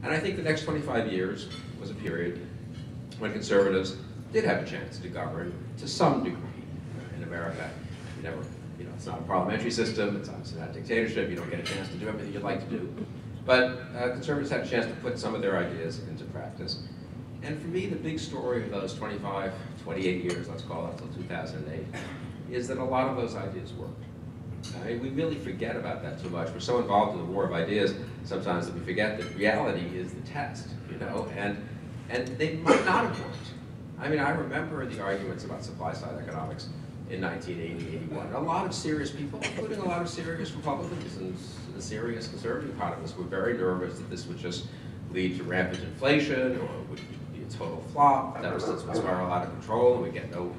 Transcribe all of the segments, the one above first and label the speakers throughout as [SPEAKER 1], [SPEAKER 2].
[SPEAKER 1] And I think the next 25 years was a period when conservatives did have a chance to govern to some degree. In America, you never, it's not a parliamentary system, it's obviously not a dictatorship, you don't get a chance to do everything you'd like to do. But conservatives had a chance to put some of their ideas into practice. And for me, the big story of those 25, 28 years, let's call it, until 2008, is that a lot of those ideas worked. We really forget about that too much. We're so involved in the war of ideas sometimes that we forget that reality is the test, and they might not have worked. I mean, I remember the arguments about supply-side economics in 1980, 81. A lot of serious people, including a lot of serious Republicans and serious conservative economists, were very nervous that this would just lead to rampant inflation or would be a total flop, deficits would spiral out of control, and we'd get no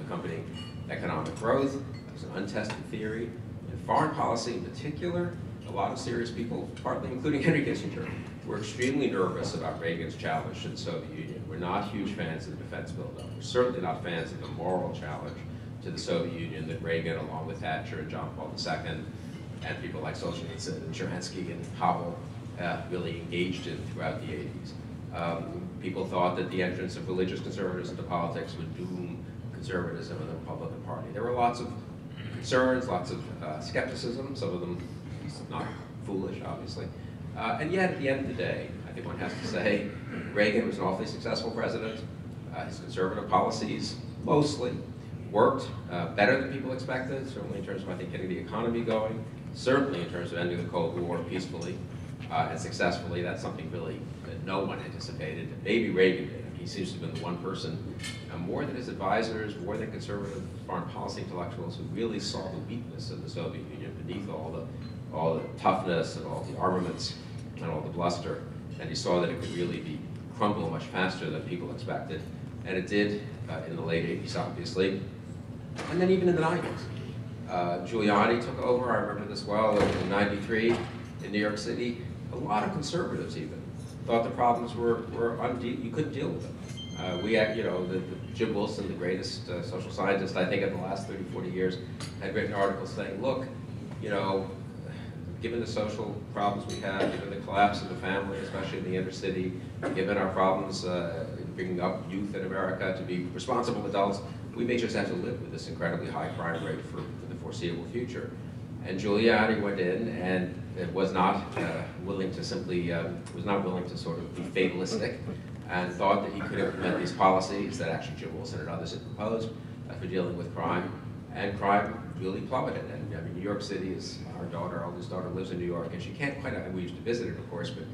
[SPEAKER 1] accompanying economic growth. It was an untested theory. In foreign policy in particular, a lot of serious people, partly including Henry Kissinger, were extremely nervous about Reagan's challenge to the Soviet Union. We're not huge fans of the defense buildup. We're certainly not fans of the moral challenge to the Soviet Union that Reagan, along with Thatcher and John Paul II, and people like Solzhenitsyn and Sharansky and Havel really engaged in throughout the 80s. People thought that the entrance of religious conservatives into politics would doom conservatism in the Republican Party. There were lots of concerns, lots of skepticism, some of them not foolish, obviously. And yet, at the end of the day, I think one has to say, Reagan was an awfully successful president. His conservative policies mostly worked better than people expected, certainly in terms of, I think, getting the economy going, certainly in terms of ending the Cold War peacefully and successfully. That's something really that no one anticipated. Maybe Reagan did. He seems to have been the one person, more than his advisors, more than conservative foreign policy intellectuals, who really saw the weakness of the Soviet Union beneath all the toughness and all the armaments and all the bluster. And he saw that it could really crumble much faster than people expected. And it did in the late 80s, obviously. And then even in the 90s. Giuliani took over, I remember this well, in 93 in New York City. A lot of conservatives even thought the problems were you couldn't deal with them. We had, Jim Wilson, the greatest social scientist, I think, in the last 30, 40 years, had written articles saying, look, given the social problems we have, given the collapse of the family, especially in the inner city, given our problems in bringing up youth in America to be responsible adults, we may just have to live with this incredibly high crime rate for the foreseeable future. And Giuliani went in and was not willing to sort of be fatalistic, and thought that he could implement these policies that actually Jim Wilson and others had proposed for dealing with crime. And crime really plummeted. And I mean, New York City is, our oldest daughter lives in New York, and she can't quite, we used to visit it, of course, but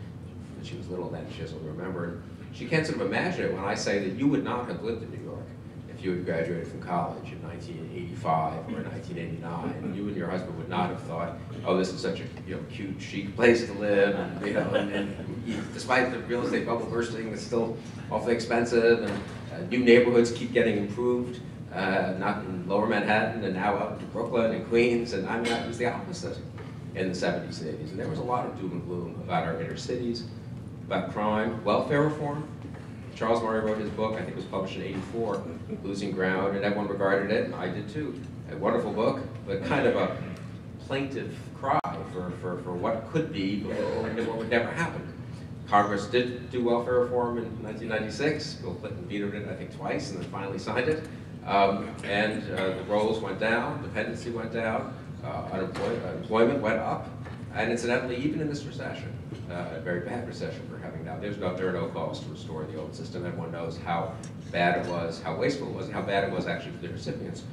[SPEAKER 1] when she was little then, she doesn't remember. She can't sort of imagine it when I say that you would not have lived in New York if you had graduated from college in 1985 or 1989. You and your husband would not have thought, oh, this is such a cute, chic place to live, and and despite the real estate bubble bursting, it's still awfully expensive, and new neighborhoods keep getting improved. Not in Lower Manhattan, and now up to Brooklyn and Queens, and I mean, that was the opposite in the 70s and 80s. And there was a lot of doom and gloom about our inner cities, about crime, welfare reform. Charles Murray wrote his book, I think it was published in '84, Losing Ground, and everyone regarded it, and I did too. A wonderful book, but kind of a plaintive cry for what could be and what would never happen. Congress did do welfare reform in 1996. Bill Clinton vetoed it, I think, twice, and then finally signed it. The rolls went down, dependency went down, unemployment went up, and incidentally, even in this recession, a very bad recession we're having now, there are no costs to restore the old system. Everyone knows how bad it was, how wasteful it was, and how bad it was actually for the recipients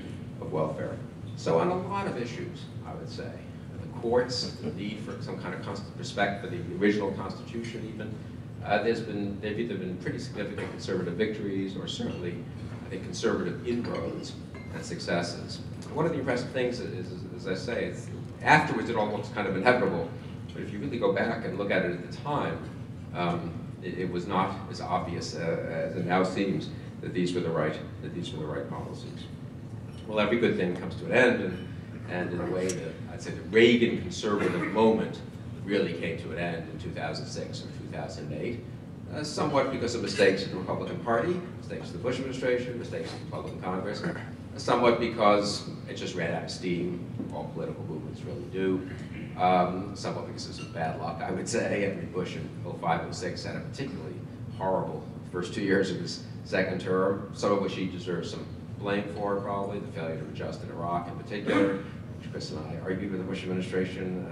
[SPEAKER 1] of welfare. So on a lot of issues, I would say, the courts, the need for some kind of respect for the original Constitution even, they've either been pretty significant conservative victories or certainly, I think, conservative inroads and successes. One of the impressive things is as I say, afterwards it all looks kind of inevitable, but if you really go back and look at it at the time, it was not as obvious as it now seems that these were the right policies. Well, every good thing comes to an end, and in a way, I'd say the Reagan conservative moment really came to an end in 2006 or 2008. Somewhat because of mistakes in the Republican Party, mistakes in the Bush administration, mistakes in the Republican Congress, somewhat because it just ran out of steam. All political movements really do. somewhat because of some bad luck, I would say. I mean, Bush in 05 and 06 had a particularly horrible first 2 years of his second term, some of which he deserves some blame for, probably, the failure to adjust in Iraq in particular, which Chris and I argued with the Bush administration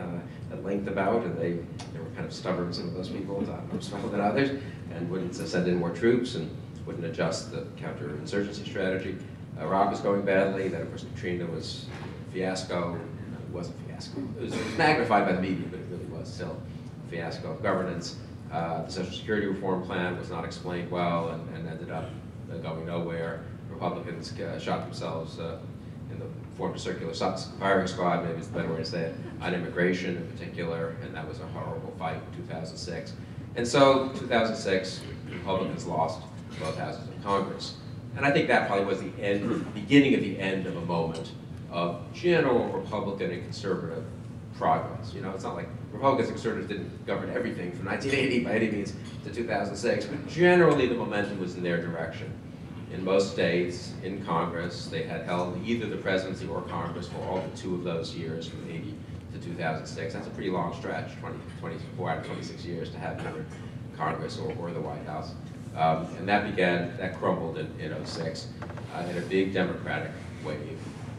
[SPEAKER 1] at length about, and they were kind of stubborn, some of those people, more stubborn than others, and wouldn't send in more troops and wouldn't adjust the counterinsurgency strategy. Iraq was going badly, then of course Katrina was a fiasco. It wasn't a fiasco. It was magnified by the media, but it really was still a fiasco of governance. The Social Security Reform Plan was not explained well and ended up going nowhere. Republicans shot themselves in the form of circular firing squad, maybe it's the better way to say it, on immigration in particular, and that was a horrible fight in 2006. And so, 2006, Republicans lost both houses of Congress. And I think that probably was the beginning of the end of a moment of general Republican and conservative progress. You know, it's not like Republicans and conservatives didn't govern everything from 1980 by any means to 2006, but generally the momentum was in their direction. In most states, in Congress, they had held either the presidency or Congress for all but 2 of those years, from 80 to 2006. That's a pretty long stretch, 24 out of 26 years to have either Congress or the White House. And that crumbled in 06 in a big Democratic wave.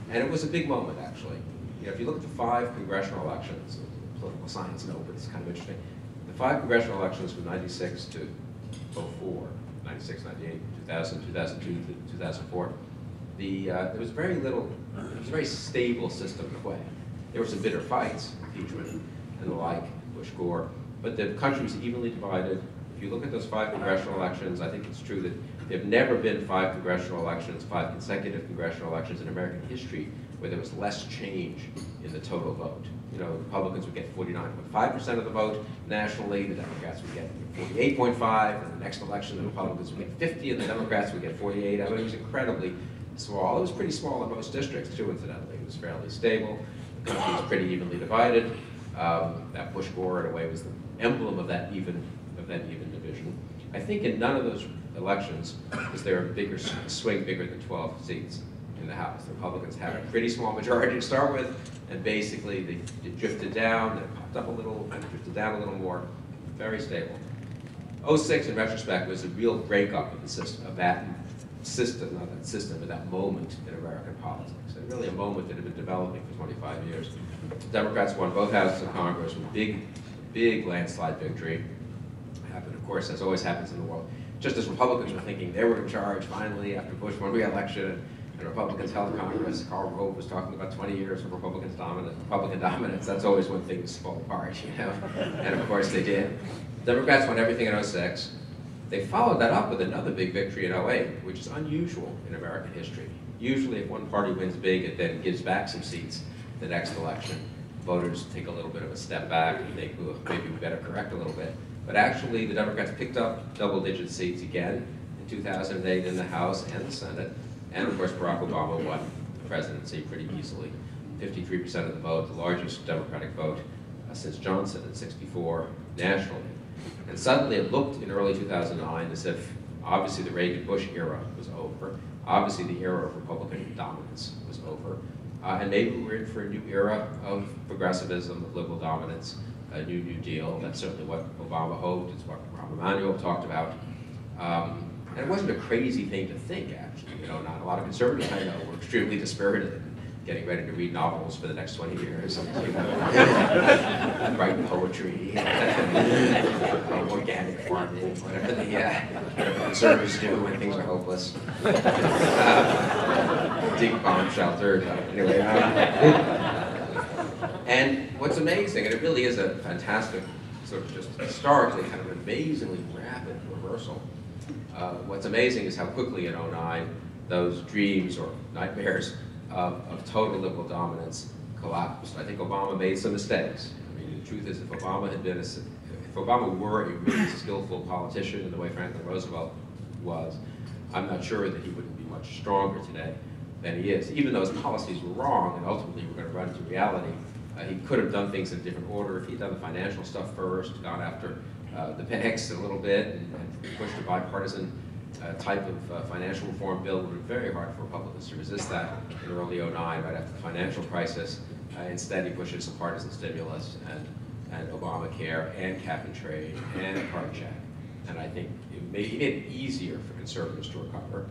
[SPEAKER 1] And it was a big moment, actually. You know, if you look at the 5 congressional elections, political science, no, but it's kind of interesting. The 5 congressional elections from 96 to 04, 96, 98, 2000, 2002, 2004, there was very little, it was a very stable system in a way. There were some bitter fights, impeachment and the like, Bush, Gore, but the country was evenly divided. If you look at those 5 congressional elections, I think it's true that there have never been 5 congressional elections, 5 consecutive congressional elections in American history where there was less change in the total vote. You know, Republicans would get 49.5% of the vote nationally, the Democrats would get 48.5, and the next election the Republicans would get 50, and the Democrats would get 48. I mean, it was incredibly small. It was pretty small in most districts, too, incidentally. It was fairly stable. The country was pretty evenly divided. That Bush-Gore, in a way, was the emblem of that even division. I think in none of those elections was there a bigger swing bigger than 12 seats in the House. The Republicans had a pretty small majority to start with, and basically they drifted down, then popped up a little, and drifted down a little more. Very stable. 06, in retrospect, was a real breakup of the system, of that system, not that system, but that moment in American politics. And really a moment that had been developing for 25 years. The Democrats won both houses of Congress with big landslide victory. Happened, of course, as always happens in the world. Just as Republicans were thinking they were in charge finally after Bush won re-election, and Republicans held Congress. Karl Rove was talking about 20 years of Republican dominance. That's always when things fall apart, you know. And of course they did. Democrats won everything in 06. They followed that up with another big victory in 08, which is unusual in American history. Usually if one party wins big, it then gives back some seats the next election. Voters take a little bit of a step back and think, oh, maybe we better correct a little bit. But actually the Democrats picked up double-digit seats again in 2008 in the House and the Senate. And of course Barack Obama won the presidency pretty easily. 53% of the vote, the largest Democratic vote since Johnson at 64 nationally. And suddenly it looked in early 2009 as if obviously the Reagan-Bush era was over. Obviously the era of Republican dominance was over. And maybe we're in for a new era of progressivism, of liberal dominance, a new New Deal. That's certainly what Obama hoped. It's what Rahm Emanuel talked about. And it wasn't a crazy thing to think, actually. You know, not a lot of conservatives I know were extremely dispirited and getting ready to read novels for the next 20 years. And, you know, write poetry, organic farming, whatever the conservatives do when things are hopeless. Dig bomb shelter. Anyway. And what's amazing, and it really is a fantastic, sort of just historically kind of amazingly rapid reversal. What's amazing is how quickly in 09 those dreams or nightmares of total liberal dominance collapsed. I think Obama made some mistakes. I mean, the truth is, if Obama were a really skillful politician in the way Franklin Roosevelt was, I'm not sure that he wouldn't be much stronger today than he is. Even though his policies were wrong and ultimately were going to run into reality, he could have done things in a different order. If he'd done the financial stuff first, gone after the banks a little bit, and pushed a bipartisan type of financial reform bill, it would be very hard for Republicans to resist that in early 09, right after the financial crisis. Instead, he pushes a partisan stimulus and Obamacare and cap and trade and a card check. And I think he made it easier for conservatives to recover.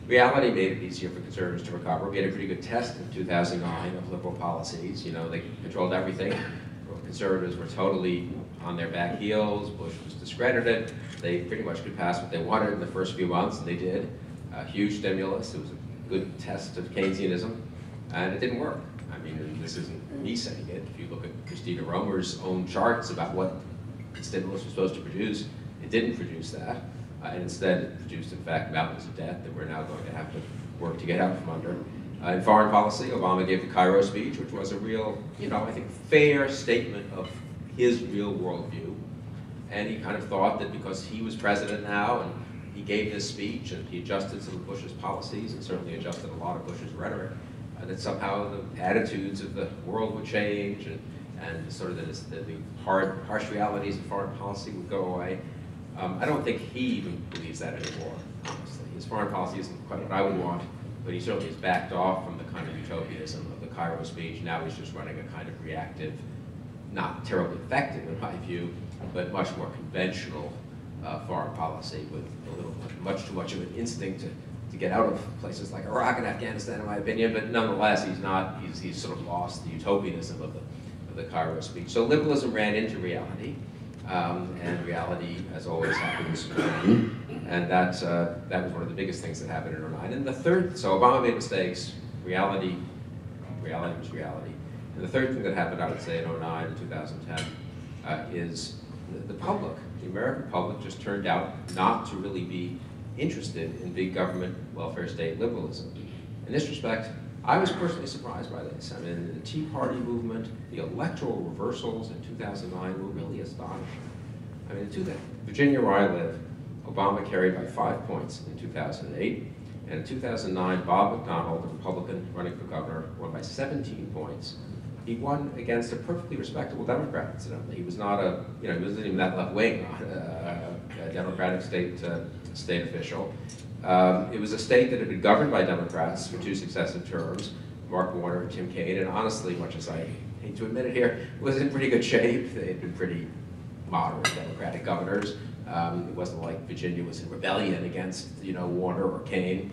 [SPEAKER 1] Reality made it easier for conservatives to recover. We had a pretty good test in 2009 of liberal policies. You know, they controlled everything. Conservatives were totally on their back heels. Bush was discredited. They pretty much could pass what they wanted in the first few months, and they did. A huge stimulus. It was a good test of Keynesianism, and it didn't work. I mean, this isn't me saying it. If you look at Christina Romer's own charts about what the stimulus was supposed to produce, it didn't produce that. And instead, it produced, in fact, mountains of debt that we're now going to have to work to get out from under. In foreign policy, Obama gave the Cairo speech, which was a real, I think, fair statement of his real worldview. And he kind of thought that because he was president now, and he gave this speech, and he adjusted some of Bush's policies, and certainly adjusted a lot of Bush's rhetoric, that somehow the attitudes of the world would change, and sort of the harsh realities of foreign policy would go away. I don't think he even believes that anymore, honestly. His foreign policy isn't quite what I would want, but he certainly has backed off from the kind of utopianism of the Cairo speech. Now he's just running a kind of reactive, not terribly effective in my view, but much more conventional foreign policy with much too much of an instinct to get out of places like Iraq and Afghanistan, in my opinion. But nonetheless, he's sort of lost the utopianism of the Cairo speech. So liberalism ran into reality, and reality, as always happens, and that was one of the biggest things that happened in 2009. And the third, so Obama made mistakes. Reality was reality. And the third thing that happened, I would say, in 2009 and 2010 is the public, the American public, just turned out not to really be interested in big government, welfare state liberalism. In this respect, I was personally surprised by this. I mean, the Tea Party movement, the electoral reversals in 2009 were really astonishing. I mean, in Virginia, where I live, Obama carried by 5 points in 2008. And in 2009, Bob McDonnell, the Republican running for governor, won by 17 points. He won against a perfectly respectable Democrat, incidentally. He was not he wasn't even that left-wing, a Democratic state official. It was a state that had been governed by Democrats for 2 successive terms, Mark Warner and Tim Kaine, and honestly, much as I hate to admit it here, was in pretty good shape. They had been pretty moderate Democratic governors. It wasn't like Virginia was in rebellion against, Warner or Kaine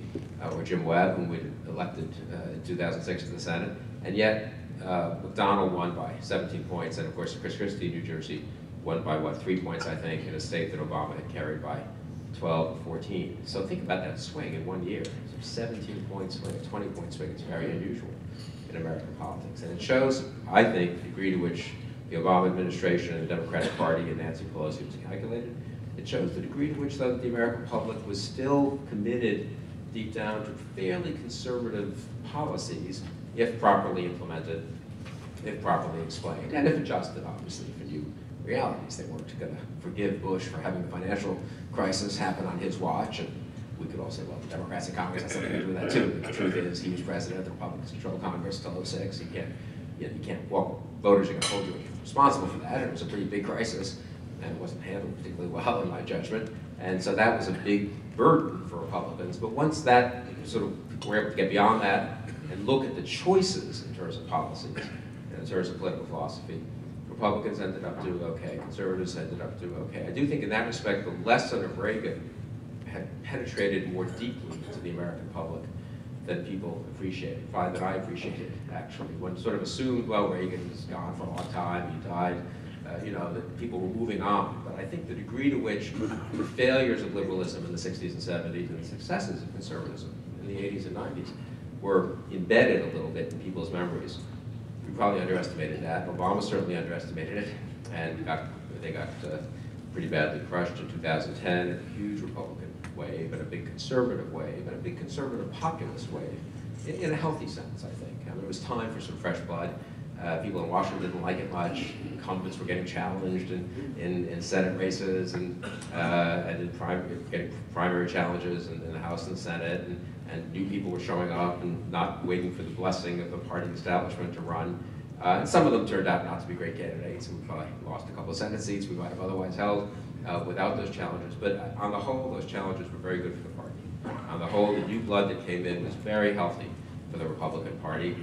[SPEAKER 1] or Jim Webb, whom we elected in 2006 to the Senate. And yet, McDonnell won by 17 points, and of course, Chris Christie, New Jersey, won by, 3 points, I think, in a state that Obama had carried by 12 or 14. So think about that swing in 1 year. So 17 point swing, a 20-point swing. It's very unusual in American politics. And it shows, I think, the degree to which the Obama administration and the Democratic Party and Nancy Pelosi was calculated. It shows the degree to which, though, the American public was still committed deep down to fairly conservative policies, if properly implemented, if properly explained, and if adjusted, obviously, for new realities. They weren't going to forgive Bush for having a financial crisis happen on his watch, and we could all say, well, the Democrats in Congress had something to do with that too. But the truth is, he was president, the Republicans controlled Congress until 2006. You can't, well, voters are going to hold you responsible for that. It was a pretty big crisis, and it wasn't handled particularly well, in my judgment. And so that was a big burden for Republicans. But once that sort of, we're able to get beyond that and look at the choices in terms of policies, and in terms of political philosophy, Republicans ended up doing okay, conservatives ended up doing okay. I do think in that respect, the lesson of Reagan had penetrated more deeply into the American public than people appreciated, find that I appreciated, actually. One sort of assumed, well, Reagan was gone for a long time, he died, that people were moving on. But I think the degree to which the failures of liberalism in the 60s and 70s and the successes of conservatism in the 80s and 90s were embedded a little bit in people's memories. We probably underestimated that. Obama certainly underestimated it, and they got pretty badly crushed in 2010 in a huge Republican wave, and a big conservative wave, and a big conservative populist wave, in a healthy sense, I think. I mean, it was time for some fresh blood. People in Washington didn't like it much. Incumbents were getting challenged in Senate races and getting primary challenges in the House and the Senate, and new people were showing up and not waiting for the blessing of the party establishment to run. And some of them turned out not to be great candidates, and we probably lost a couple of Senate seats we might have otherwise held without those challenges. But on the whole, those challenges were very good for the party. On the whole, the new blood that came in was very healthy for the Republican Party.